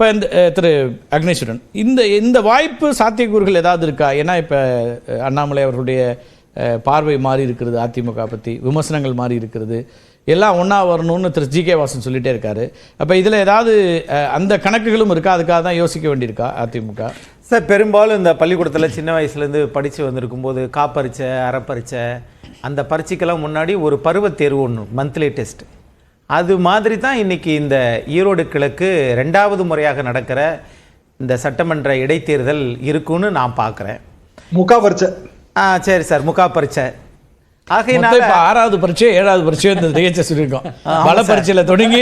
இப்போ இந்த திரு அக்னேஸ்வரன், இந்த வாய்ப்பு சாத்தியக்கூறுகள் ஏதாவது இருக்கா? ஏன்னா இப்போ அண்ணாமலை அவர்களுடைய பார்வை மாறி இருக்கிறது, அதிமுக பற்றி விமர்சனங்கள் மாறி இருக்கிறது, எல்லாம் ஒன்றா வரணும்னு திரு ஜி.கே. வாசன் சொல்லிட்டே இருக்காரு. அப்போ இதில் ஏதாவது அந்த கணக்குகளும் இருக்கா? அதுக்காக தான் யோசிக்க வேண்டியிருக்கா அதிமுக? சார், பெரும்பாலும் இந்த பள்ளிக்கூடத்தில் சின்ன வயசுலேருந்து படித்து வந்திருக்கும் போது காப்பரிச்சை, அறப்பரிச்சை, அந்த பரீட்சைக்கெல்லாம் முன்னாடி ஒரு பருவத் தேர்வு ஒன்று, மந்த்லி டெஸ்ட், அது மாதிரி தான் இன்றைக்கி இந்த ஈரோடு கிழக்கு 2வது முறையாக நடக்கிற இந்த சட்டமன்ற இடைத்தேர்தல் இருக்குன்னு நான் பார்க்குறேன். முகா பரிச்சை. சரி சார், முகா பரிச்சை. ஆகையினால 6வது பரீட்சை 7வது பரீட்சை இந்த DHS சொல்லியிருக்கோம். பல பரீட்சையில தொடங்கி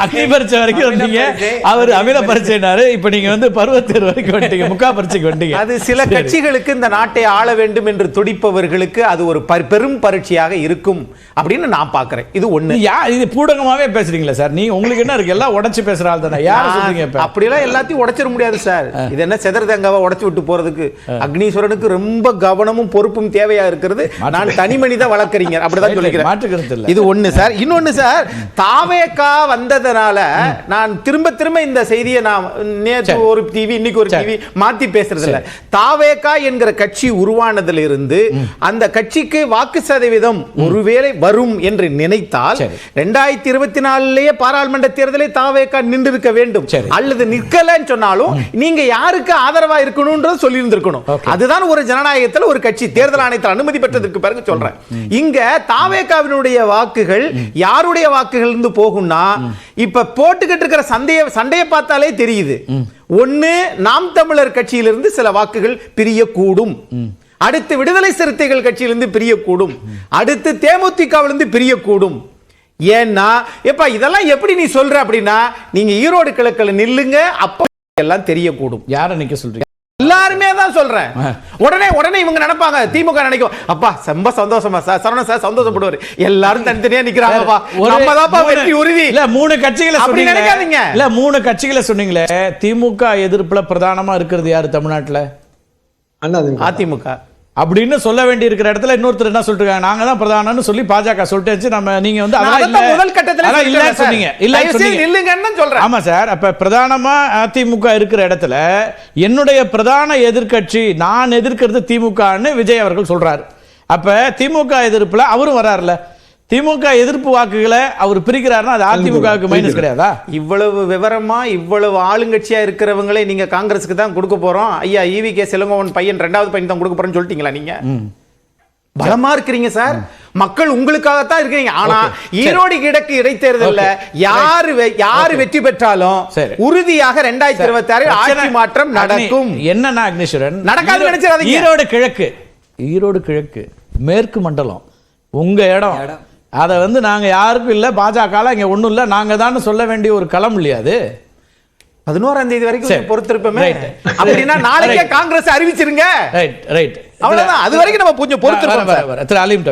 அக்னி பரீட்சை வரைக்கும் வந்தீங்க, அவர் அமில பரீட்சைனாரு, இப்ப நீங்க வந்து பருவத்தேர்வு வரைக்கும் வந்துட்டீங்க, முக்கா பரீட்சைக்கு வந்துட்டீங்க. அது சில கட்சிகளுக்கு இந்த நாட்டை ஆள வேண்டும் என்று துடிப்பவர்களுக்கு அது ஒரு பெரும் பரீட்சையாக இருக்கும் அப்படின்னு நான் பாக்குறேன். இது ஒண்ணு. இது பூடகமாவே பேசுறீங்களா சார்? நீ உங்களுக்கு என்ன இருக்கு? எல்லாம் உடைச்சு பேசுற ஆள் தானே. யார் சொல்றீங்க? அப்படிலாம் எல்லாத்தையும் உடைச்சிட முடியாது சார். இது என்ன செதற தேங்காவை உடைச்சு விட்டு போறதுக்கு? அக்னீஸ்வரனுக்கு ரொம்ப கவனமும் பொறுப்பும் தேவையா இருக்கிறது. நான் தனி மனித வழக்கறிஞர், அப்படிதான் சொல்லிக்கிறேன். இது ஒண்ணு சார். இன்னொன்னு சார், தாவேகா வந்ததனால நான் திரும்ப திரும்ப இந்த செய்தியை நான் நேற்று ஒரு டிவி இன்னைக்கு ஒரு டிவி மாத்தி பேசுறது இல்ல. தாவேகா என்கிற கட்சி உருவானதில் இருந்து அந்த கட்சிக்கு வாக்கு சதவீதம் ஒருவேளை வரும் என்று நினைத்தால் 2024 பாராளுமன்ற தேர்தலை தாவேகா நின்று இருக்க வேண்டும். அல்லது நிற்கலன்னு சொன்னாலும் நீங்க யாருக்கு ஆதரவா இருக்கணும்ன்றது சொல்லி இருந்திருக்கணும். அதுதான் ஒரு ஜனநாயகத்தில் ஒரு கட்சி தேர்தல் ஆணையத்தில் அனுமதி பெற்றதற்கு பிறகு சொல்றேன். இங்க தாவேகாவினுடைய வாக்குகள் யாருடைய வாக்குகள் இருந்து போகும்னா, இப்ப போட்டுக்கிட்டு இருக்கிற சண்டையை பார்த்தாலே தெரியுது. ஒன்னு, நாம் தமிழர் கட்சியிலிருந்து சில வாக்குகள் பிரியக்கூடும், அடுத்து விடுதலை சிறுத்தைகள் கட்சியிலிருந்து பிரியக்கூடும், அடுத்து தேமுதிகவிலிருந்து பிரியக்கூடும். ஏன்னா எப்ப இதெல்லாம் எப்படி நீ சொல்ற அப்படின்னா, நீங்க ஈரோடு கிழக்குல நில்லுங்க, அப்ப எல்லாம் தெரியக்கூடும். யாரை நிக்க சொல்றீங்க? எல்லாருமே தான் சொல்றேன். உடனே இவங்க நினைப்பாங்க, திமுக நினைக்கும், அப்பா ரொம்ப சந்தோஷமா சார், சரவணன் சார் சந்தோஷப்படுவார், எல்லாரும் தனித்தனியா நிக்கிறாங்கப்பா, நம்ம தான் வெற்றி உறுதி. இல்ல 3 கட்சிகளை அப்படி நினைக்காதீங்க. இல்ல 3 கட்சிகளை சொன்னீங்களே, திமுக எதிர்ப்புல பிரதானமா இருக்கிறது யாரு தமிழ்நாட்டுல? அதிமுக அப்படின்னு சொல்ல வேண்டி இருக்கிற இடத்துல இன்னொருத்தர் என்ன சொல்லிட்டு இருக்காங்க, நாங்க தான் பிரதானம்னு சொல்லி பாஜக சொல்லிட்டு நம்ம நீங்க வந்து முதல் கட்டத்துல இல்ல சொன்னீங்க, இல்ல சொன்னீங்க, இல்லங்கன்னு சொல்றேன். ஆமா சார். அப்ப பிரதானமா அதிமுக இருக்கிற இடத்துல என்னுடைய பிரதான எதிர்க்கட்சி நான் எதிர்க்கிறது திமுகன்னு விஜய் அவர்கள் சொல்றாரு. அப்ப திமுக எதிர்ப்புல அவரும் வராருல, திமுக எதிர்ப்பு வாக்குகளை அவர் பிரிக்கிறாருன்னா அது அதிமுகவுக்கு மைனஸ் கிடையாதா? இவ்வளவு விவரமா இவ்வளவு ஆளுங்கட்சியா இருக்கிறவங்களே நீங்க காங்கிரஸுக்கு தான் கொடுக்க போறோம், ஐயா EVK செல்வங்கோவன் பையன் 2வது பையன் தான் கொடுக்க போறேன்னு சொல்லிட்டீங்களா? நீங்க பலமா இருக்கிறீங்க சார், மக்கள் உங்களுக்காகத்தான் இருக்கீங்க. ஆனா ஈரோடு கிழக்கு இடைத்தேர்தல்ல யாரு வெற்றி பெற்றாலும் உறுதியாக 2026 ஆட்சி மாற்றம் நடக்கும். என்னன்னா அக்னேஸ்வரன், நடக்காது நினைச்சாதீங்க. ஈரோடு கிழக்கு மேற்கு மண்டலம் உங்க இடம், அதை வந்து நாங்க யாருக்கும் இல்ல, பாஜக இங்க ஒண்ணும் இல்ல, நாங்க தான் சொல்ல வேண்டிய ஒரு களம் இல்லையா அது? 11ஆம் தேதி வரைக்கும் பொறுத்திருப்போமே. அப்படின்னா நாளைக்கே காங்கிரஸ் அறிவிச்சிருங்க. ரைட். அவ்வளவுதான். அது வரைக்கும் நம்ம கொஞ்சம் பொறுத்திருப்போம். திரு அலீம்